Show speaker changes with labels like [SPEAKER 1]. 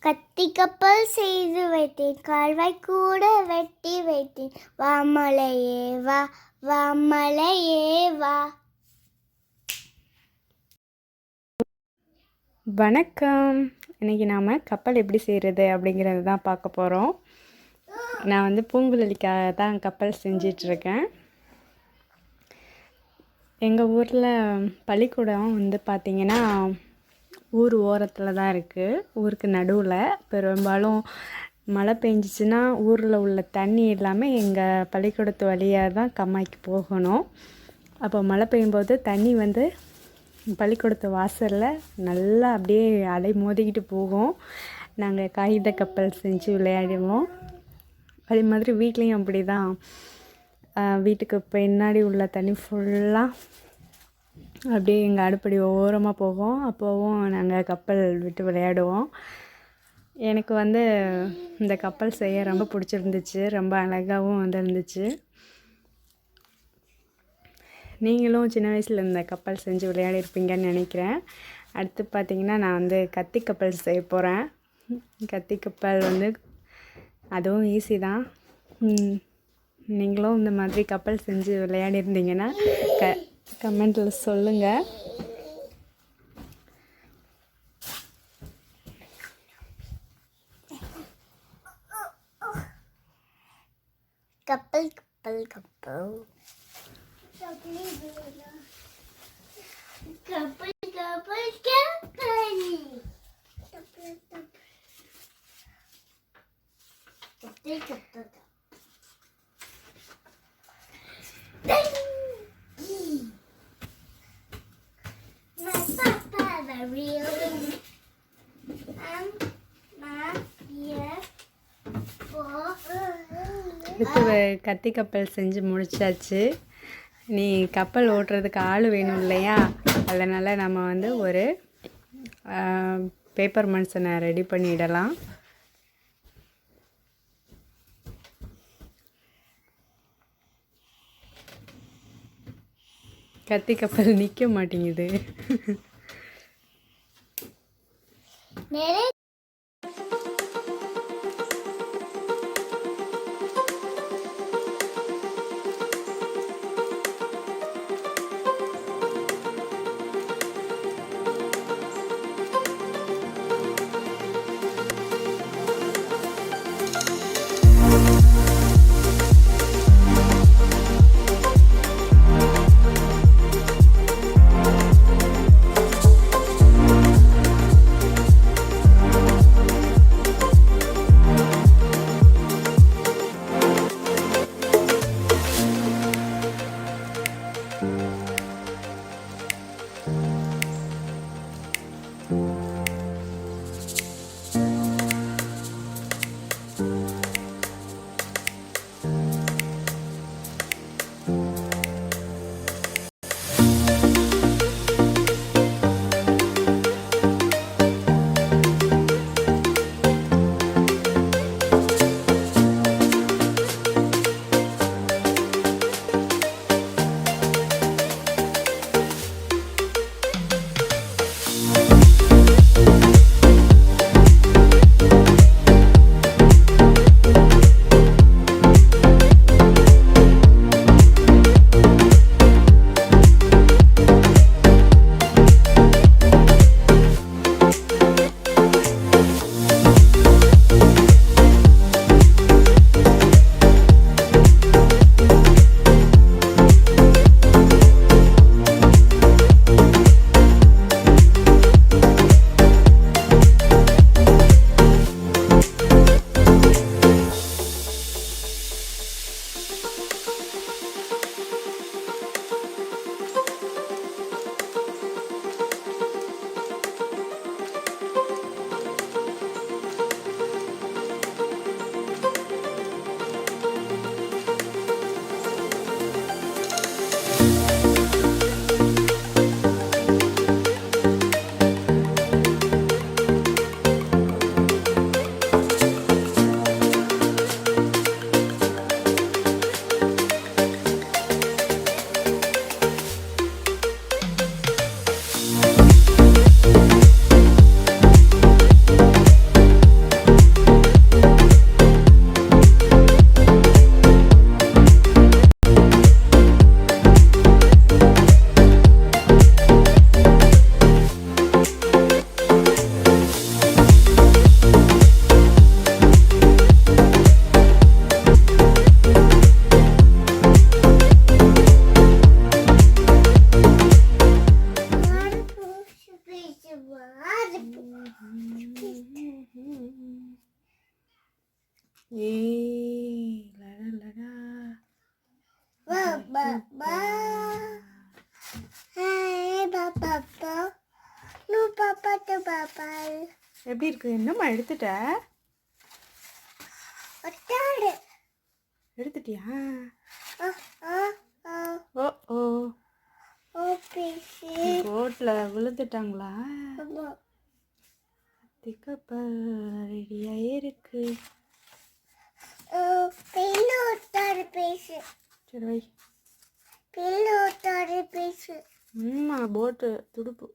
[SPEAKER 1] கத்தி கப்பல் செய்து வைத்தேன், கால்வாய் கூட வெட்டி வைத்தேன், வா மலையே வா, வா மலையே வா.
[SPEAKER 2] வணக்கம். இன்றைக்கி நாம் கப்பல் எப்படி செய்கிறது அப்படிங்கிறது தான் பார்க்க போகிறோம். நான் வந்து பூங்குழலிக்காக தான் கப்பல் செஞ்சிட்ருக்கேன். எங்கள் ஊரில் பள்ளிக்கூடம் வந்து பார்த்திங்கன்னா ஊர் ஓரத்தில் தான் இருக்குது. ஊருக்கு நடுவில். பெரும்பாலும் மழை பெஞ்சிச்சின்னா ஊரில் உள்ள தண்ணி எல்லாமே எங்கள் பள்ளிக்கூடத்து வழியாக தான் கம்மாய்க்கு போகணும். அப்போ மழை பெய்யும்போது தண்ணி வந்து பள்ளிக்கூடத்து வாசலில் நல்லா அப்படியே அலை மோதிக்கிட்டு போகும். நாங்கள் காகித கப்பல் செஞ்சு விளையாடுவோம். அதே மாதிரி வீட்லேயும் அப்படி தான். வீட்டுக்கு பின்னாடி உள்ள தண்ணி ஃபுல்லாக அப்படியே எங்கள் அடுப்படி ஓரமாக போகும். அப்போவும் நாங்கள் கப்பல் விட்டு விளையாடுவோம். எனக்கு வந்து இந்த கப்பல் செய்ய ரொம்ப பிடிச்சிருந்துச்சு. ரொம்ப அழகாகவும் வந்து இருந்துச்சு. நீங்களும் சின்ன வயசில் இந்த கப்பல் செஞ்சு விளையாடிருப்பீங்கன்னு நினைக்கிறேன். அடுத்து பார்த்திங்கன்னா நான் வந்து கத்தி கப்பல் செய்ய போகிறேன். கத்தி கப்பல் வந்து அதுவும் ஈஸி தான். நீங்களும் இந்த மாதிரி கப்பல் செஞ்சு விளையாடிருந்தீங்கன்னா கமெண்ட்டில் சொல்லுங்கள்.
[SPEAKER 1] கப்பல் கப்பல் கப்பல் கப்பல் கப்பல் கப்பல் கப்பல் கப்பல்.
[SPEAKER 2] அடுத்து கத்தி கப்பல் செஞ்சு முடிச்சாச்சு. நீ கப்பல் ஓட்டுறதுக்கு ஆள் வேணும் இல்லையா? அதனால் நம்ம வந்து ஒரு பேப்பர் மனுஷனை ரெடி பண்ணிடலாம். கத்தி கப்பல் நிற்க மாட்டேங்குது. ஏய் லடா எப்படி இருக்கு? என்னம்மா எடுத்துட்ட? எடுத்துட்டியா? ஓ ஓ போட்ல விழுந்துட்டாங்களா? திக்கப்பல் ரெடியாக இருக்கு. சரி வை. போட்டு துடுப்பு